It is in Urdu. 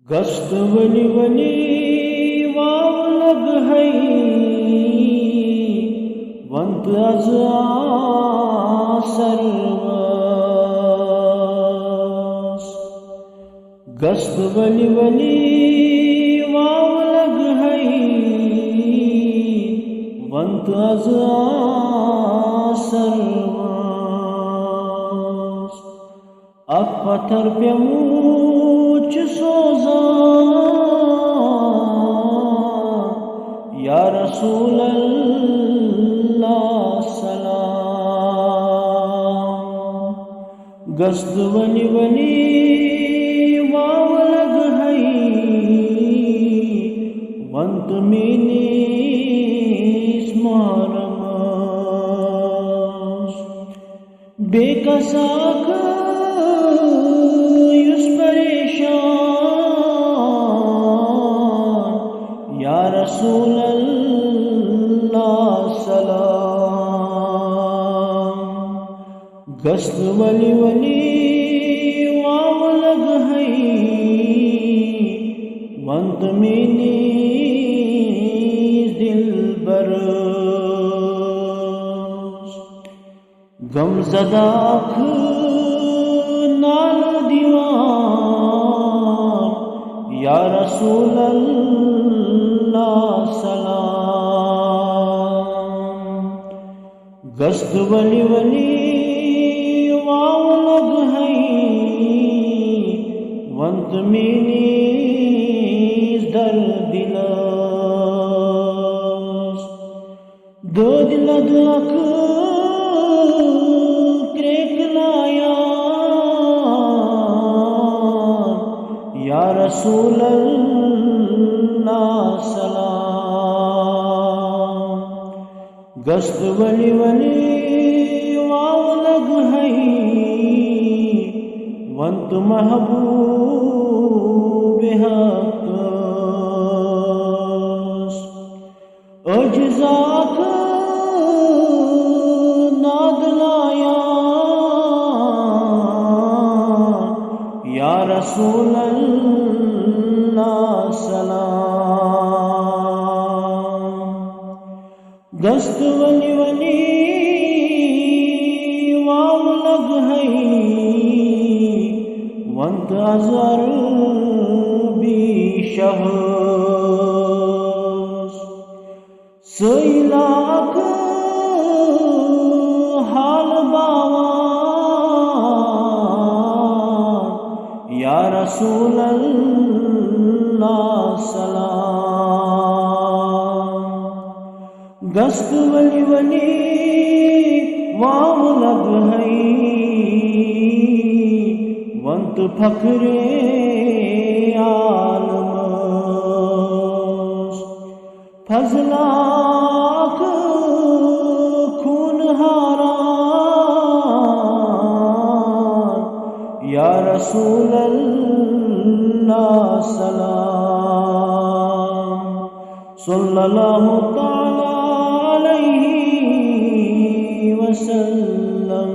گشت ولی ولی واو لگ ہے ونت از سرواس گشت ولی ولی واو لگ ہے ونت از سرواس اک پتھر پہ موچ سوزان یا رسول اللہ سلام گشت ولی ولی واو لگ ہے ونت مینیس مارماس بے کساک یا رسول اللہ سلام گشت ولی ولی واو لگ ہے ونت مینیس دل برس غم زدہ اکھ نال دیوان یا رسول اللہ سلام گشت ولی ولی واو لگ ہے ونت مینیس در دلس دو دل دلک کریک لایا یا رسول اللہ سلام گشت ولی ولی واو لگ ہے ونت محبوب حق اجزاک ناد لایا یا رسول اللہ سلام گشت ولی ولی واو لگ ہے ونت ازر بی شہس سیلاک حال باوان یا رسول اللہ سلام گشت ولی ولی واو لگ ہے ونت فخر عالمس فضلاک خون حاران یا رسول اللہ سلام صلی اللہ تعالی علیہ وسلم